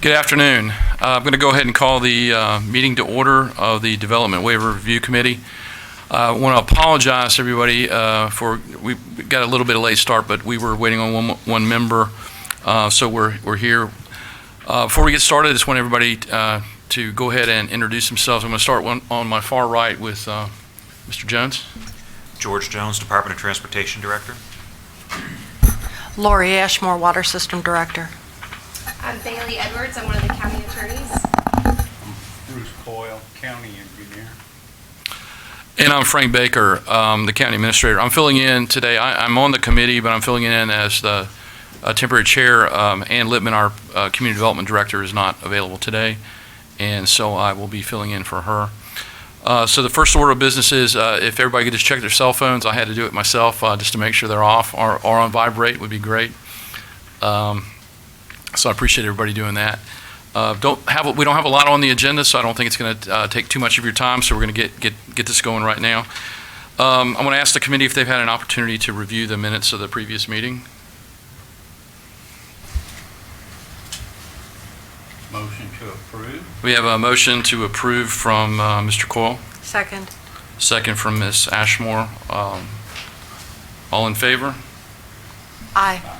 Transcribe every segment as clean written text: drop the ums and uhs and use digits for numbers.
Good afternoon. I'm going to go ahead and call the meeting to order of the Development Waiver Review Committee. I want to apologize to everybody we got a little bit of late start, but we were waiting on one member, so we're here. Before we get started, I just want everybody to go ahead and introduce themselves. I'm going to start on my far right with Mr. Jones. George Jones, Department of Transportation Director. Lori Ashmore, Water System Director. I'm Bailey Edwards. I'm one of the county attorneys. I'm Bruce Coyle, County Engineer. And I'm Frank Baker, the County Administrator. I'm filling in today. I'm on the committee, but I'm filling in as the temporary chair. Ann Lippman, our Community Development Director, is not available today, and so I will be filling in for her. So the first order of business is if everybody could just check their cell phones. I had to do it myself just to make sure they're off or on vibrate would be great. So I appreciate everybody doing that. We don't have a lot on the agenda, so I don't think it's going to take too much of your time. So we're going to get this going right now. I'm going to ask the committee if they've had an opportunity to review the minutes of the previous meeting. Motion to approve. We have a motion to approve from Mr. Coyle. Second. Second from Ms. Ashmore. All in favor? Aye.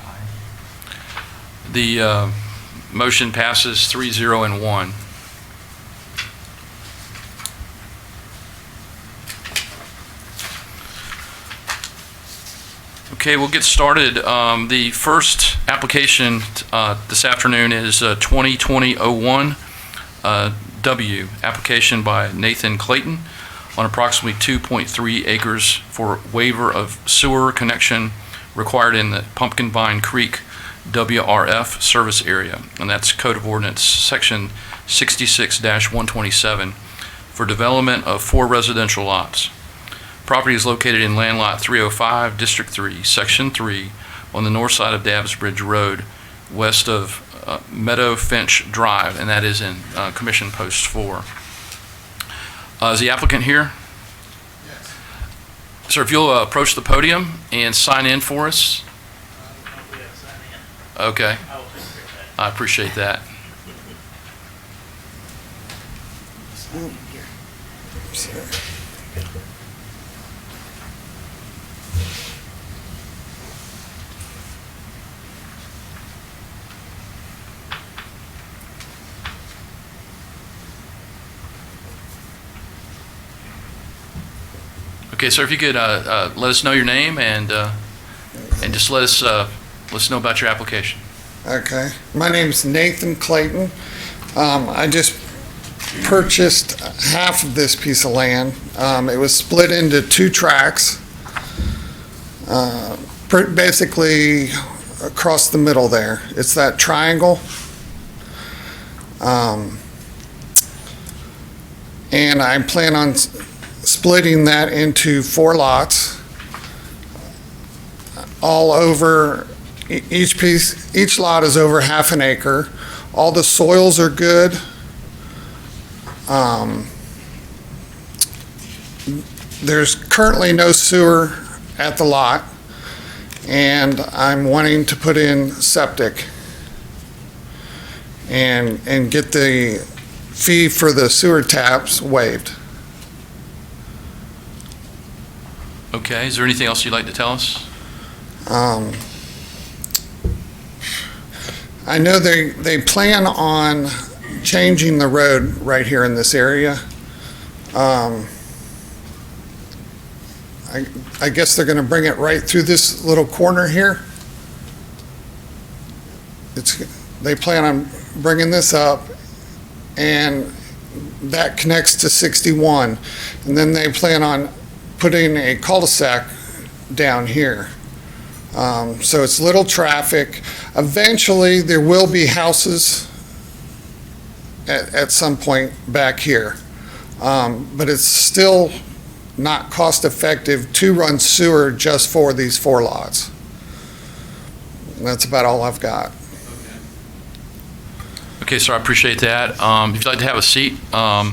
The motion passes 3-0 and 1. Okay, we'll get started. The first application this afternoon is 2020-01 W, application by Nathan Clayton on approximately 2.3 acres for waiver of sewer connection required in the Pumpkin Vine Creek WRF service area, and that's Code of Ordinance Section 66-127 for development of 4 residential lots. Property is located in Land Lot 305, District 3, Section 3, on the north side of Davis Bridge Road, west of Meadow Finch Drive, and that is in Commission Post 4. Is the applicant here? Yes. Sir, if you'll approach the podium and sign in for us. Okay. I appreciate that. Okay, sir, if you could let us know your name and just let us know about your application. Okay. My name's Nathan Clayton. I just purchased half of this piece of land. It was split into 2 tracts, basically across the middle there. It's that triangle. And I plan on splitting that into 4 lots, all over. Each lot is over half an acre. All the soils are good. There's currently no sewer at the lot, and I'm wanting to put in septic and get the fee for the sewer taps waived. Okay, is there anything else you'd like to tell us? I know they plan on changing the road right here in this area. I guess they're going to bring it right through this little corner here. They plan on bringing this up, and that connects to 61, and then they plan on putting a cul-de-sac down here. So it's little traffic. Eventually, there will be houses at some point back here. But it's still not cost effective to run sewer just for these 4 lots. And that's about all I've got. Okay, sir, I appreciate that. If you'd like to have a seat, I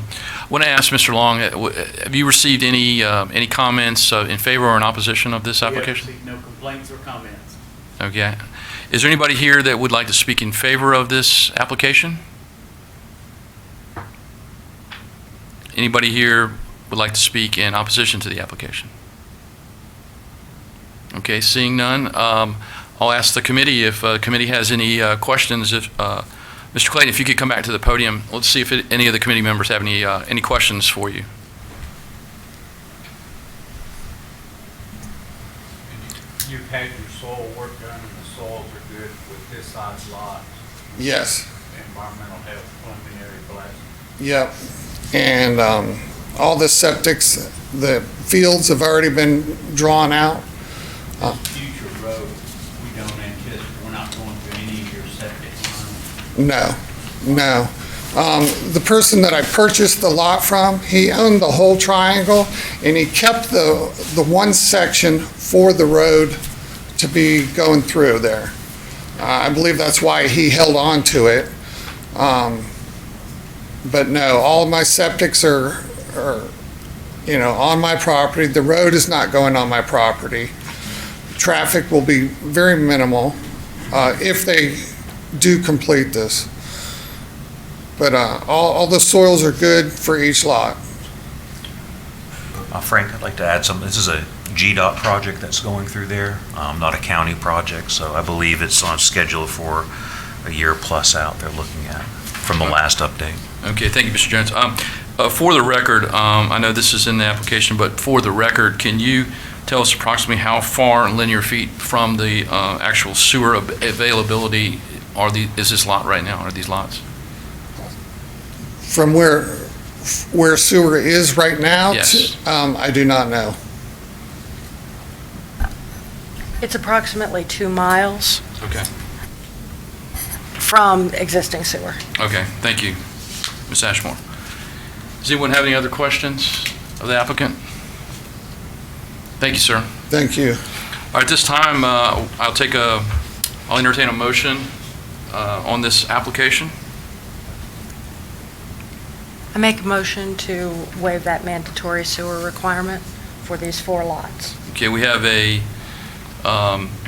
want to ask Mr. Long, have you received any comments in favor or in opposition of this application? We have received no complaints or comments. Okay. Is there anybody here that would like to speak in favor of this application? Anybody here would like to speak in opposition to the application? Okay, seeing none, I'll ask the committee if the committee has any questions. If Mr. Clayton, if you could come back to the podium, let's see if any of the committee members have any questions for you. You've had your soil work done and the soils are good with this size lot, Yes, environmental health, preliminary blasting. yep. And all the septics, the fields have already been drawn out. Future road, we don't anticipate, we're not going through any of your septic lines. No. The person that I purchased the lot from, he owned the whole triangle, and he kept the one section for the road to be going through there. I believe that's why he held on to it. But no, all of my septics are, on my property. The road is not going on my property. Traffic will be very minimal if they do complete this. But all the soils are good for each lot. Frank, I'd like to add something. This is a GDOT project that's going through there, not a county project, so I believe it's on schedule for a year plus out they're looking at from the last update. Okay, thank you, Mr. Jones. For the record, I know this is in the application, but for the record, can you tell us approximately how far in linear feet from the actual sewer availability is this lot right now, are these lots? From where sewer is right now? Yes. I do not know. It's approximately 2 miles Okay. from existing sewer. Okay, thank you, Ms. Ashmore. Does anyone have any other questions of the applicant? Thank you, sir. Thank you. All right, this time, I'll entertain a motion on this application. I make a motion to waive that mandatory sewer requirement for these 4 lots. Okay, we have a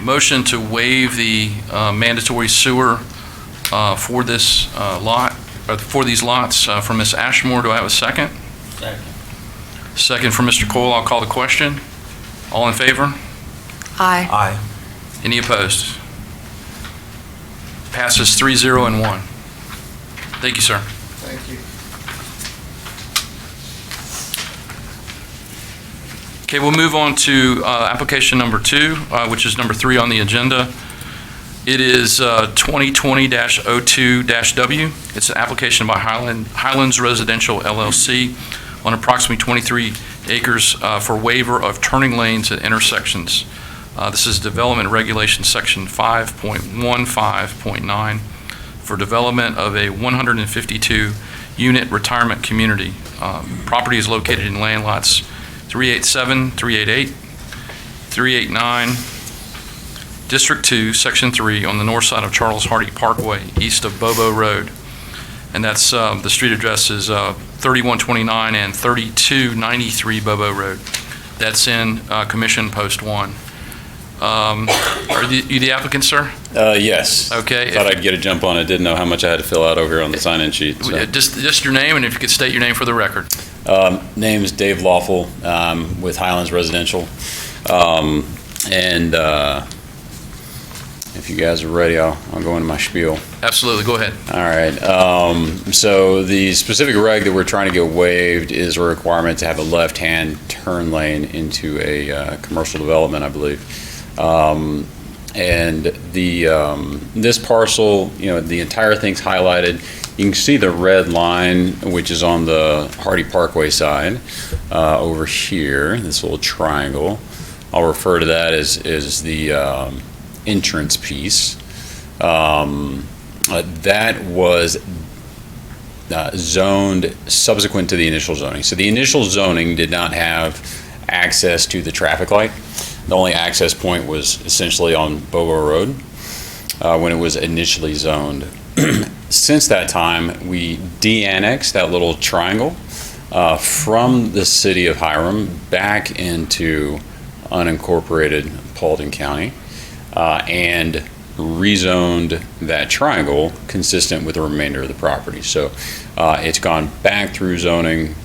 motion to waive the mandatory sewer for this lot, or for these lots from Ms. Ashmore. Do I have a second? Second. Second from Mr. Cole. I'll call the question. All in favor? Aye. Aye. Any opposed? Passes 3-0 and 1. Thank you, sir. Thank you. Okay, we'll move on to application number 2, which is number 3 on the agenda. It is 2020-02-W. It's an application by Highlands Residential LLC on approximately 23 acres for waiver of turning lanes at intersections. This is Development Regulation Section 5.15.9 for development of a 152-unit retirement community. Property is located in land lots 387, 388, 389, District 2, Section 3, on the north side of Charles Hardy Parkway, east of Bobo Road. And that's, the street address is 3129 and 3293 Bobo Road. That's in Commission Post 1. Are you the applicant, sir? Yes. Okay. Thought I'd get a jump on it. Didn't know how much I had to fill out over here on the sign-in sheet. So. Just your name, and if you could state your name for the record. Name's Dave Lawful, with Highlands Residential. If you guys are ready, I'll go into my spiel. Absolutely, go ahead. All right. So the specific reg that we're trying to get waived is a requirement to have a left-hand turn lane into a commercial development, I believe. And this parcel, the entire thing's highlighted. You can see the red line, which is on the Hardy Parkway side over here, this little triangle. I'll refer to that as the entrance piece. That was zoned subsequent to the initial zoning. So the initial zoning did not have access to the traffic light. The only access point was essentially on Bobo Road when it was initially zoned. Since that time, we de-annexed that little triangle from the city of Hiram back into unincorporated Paulding County. And rezoned that triangle consistent with the remainder of the property. So it's gone back through zoning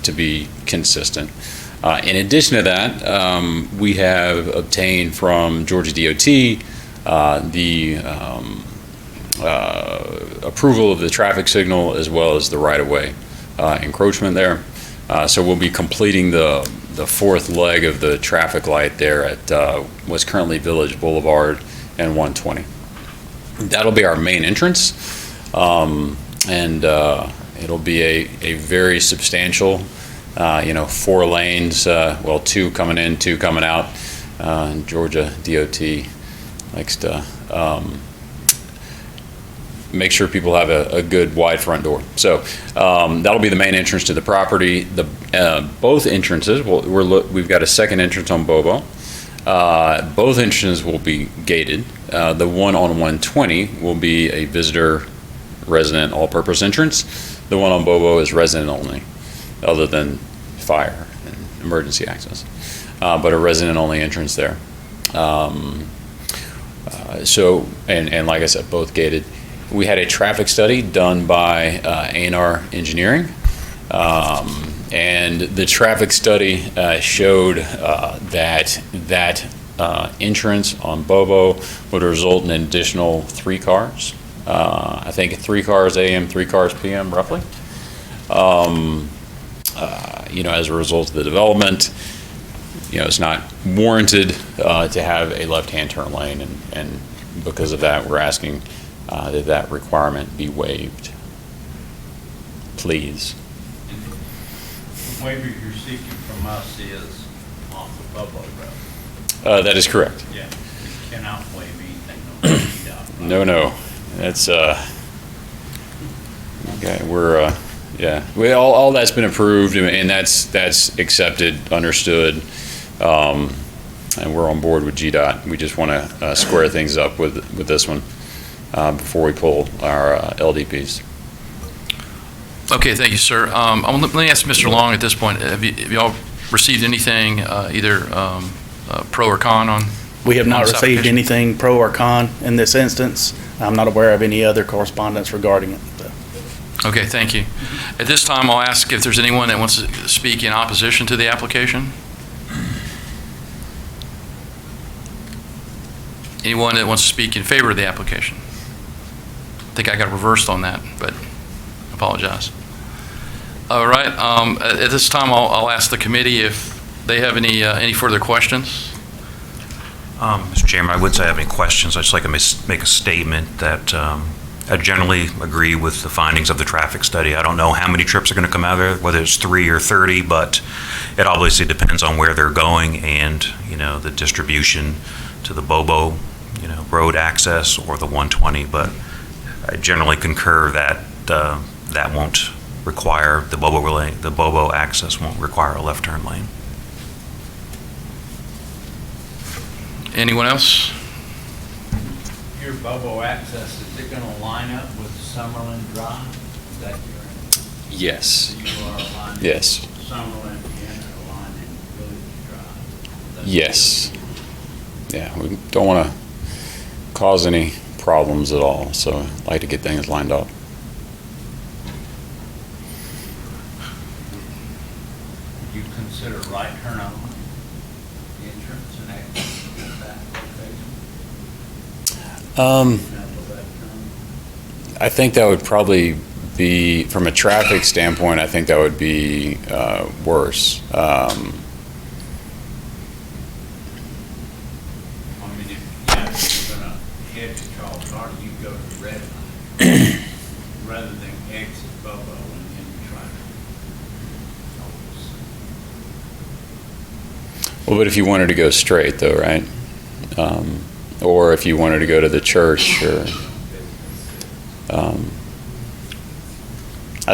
to be consistent. In addition to that, we have obtained from Georgia DOT the approval of the traffic signal as well as the right-of-way encroachment there. So we'll be completing the fourth leg of the traffic light there at what's currently Village Boulevard and 120. That'll be our main entrance, and it'll be a very substantial, 4 lanes, 2 coming in, 2 coming out. Georgia DOT likes to make sure people have a good wide front door. So that'll be the main entrance to the property. Both entrances, we've got a second entrance on Bobo. Both entrances will be gated. The one on 120 will be a visitor, resident, all-purpose entrance. The one on Bobo is resident only, other than fire and emergency access, but a resident-only entrance there. And like I said, both gated. We had a traffic study done by A&R Engineering, and the traffic study showed that entrance on Bobo would result in an additional 3 cars. I think 3 cars AM, 3 cars PM, roughly. As a result of the development, it's not warranted to have a left-hand turn lane, and because of that, we're asking that requirement be waived. Please. The waiver you're seeking from us is off of Bobo Road. That is correct. Yeah, you cannot waive anything on GDOT. No. That's, okay, we're, all that's been approved, and that's accepted, understood, and we're on board with GDOT. We just want to square things up with this one before we pull our LDPs. Okay, thank you, sir. Let me ask Mr. Long at this point, have y'all received anything, either pro or con on? We have not this received application? anything pro or con in this instance. I'm not aware of any other correspondence regarding it. Okay, thank you. At this time, I'll ask if there's anyone that wants to speak in opposition to the application. Anyone that wants to speak in favor of the application? I think I got reversed on that, but I apologize. All right, at this time, I'll ask the committee if they have any further questions. Mr. Chairman, I wouldn't say I have any questions. I'd just like to make a statement that I generally agree with the findings of the traffic study. I don't know how many trips are going to come out of there, whether it's 3 or 30, but it obviously depends on where they're going and, the distribution to the Bobo, road access or the 120. But I generally concur that that won't require the Bobo access won't require a left turn lane. Anyone else? Your Bobo access, is it going to line up with Summerlin Drive? Is that your, Yes. you are aligning? Yes. Summerlin and aligning Village Drive? That's Yes. Yeah, we don't want to cause any problems at all, so I'd like to get things lined up. Would you consider right turn on entrance and exit at that location? No left turn? I think that would probably be, from a traffic standpoint, I think that would be worse. If you're going to head to Charles Garden, you go to the red line rather than exit Bobo and then try to. Well, but if you wanted to go straight, though, right? Or if you wanted to go to the church, or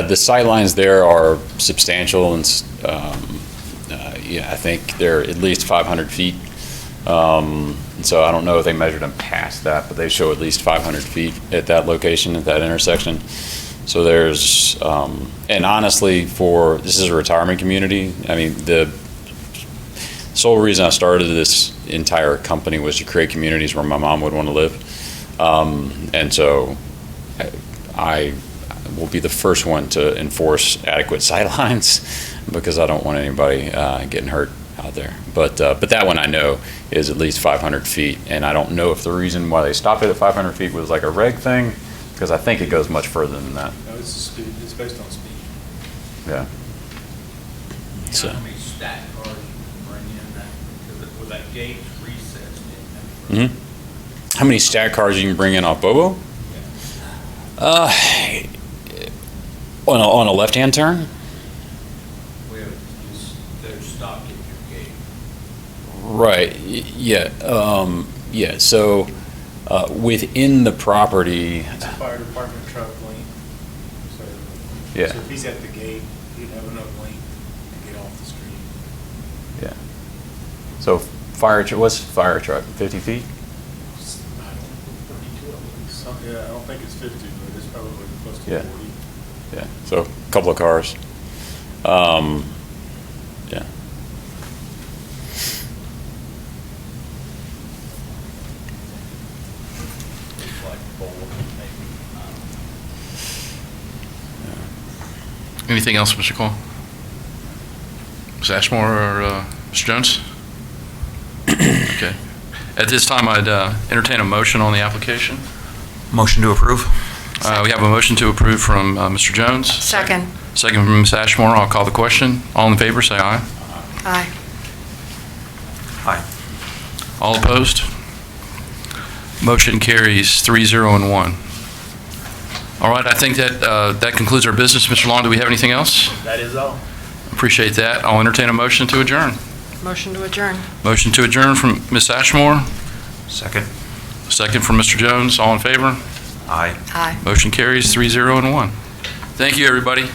the sight lines there are substantial, and I think they're at least 500 feet. So I don't know if they measured them past that, but they show at least 500 feet at that location, at that intersection. So there's, and honestly, this is a retirement community. I mean, the Sole reason I started this entire company was to create communities where my mom would want to live. And so I will be the first one to enforce adequate sightlines because I don't want anybody getting hurt out there. But that one I know is at least 500 feet, and I don't know if the reason why they stopped it at 500 feet was like a reg thing, because I think it goes much further than that. No, it's based on speed. Yeah. You So- know how many stacked cars you can bring in that, because with that gate recessed in that. How many stack cars you can bring in off Bobo? On a left-hand turn? We have, they're stopped at your gate. Right, yeah, so within the property, It's a fire department truck length. Yeah. So if he's at the gate, he'd have enough length to get off the street. so what's fire truck, 50 feet? I don't think it's 50, but it's probably close to Yeah. 40. Yeah, so a couple of cars. Yeah. It's like four, maybe. Anything else, Mr. Cole? Ms. Ashmore or Mr. Jones? Okay. At this time, I'd entertain a motion on the application. Motion to approve? We have a motion to approve from Mr. Jones. Second. Second from Ms. Ashmore. I'll call the question. All in favor, say aye. Aye. Aye. All opposed? Motion carries 3-0 and 1. All right, I think that concludes our business. Mr. Long, do we have anything else? That is all. Appreciate that. I'll entertain a motion to adjourn. Motion to adjourn. Motion to adjourn from Ms. Ashmore. Second? Second from Mr. Jones. All in favor? Aye. Aye. Motion carries 3-0 and 1. Thank you, everybody.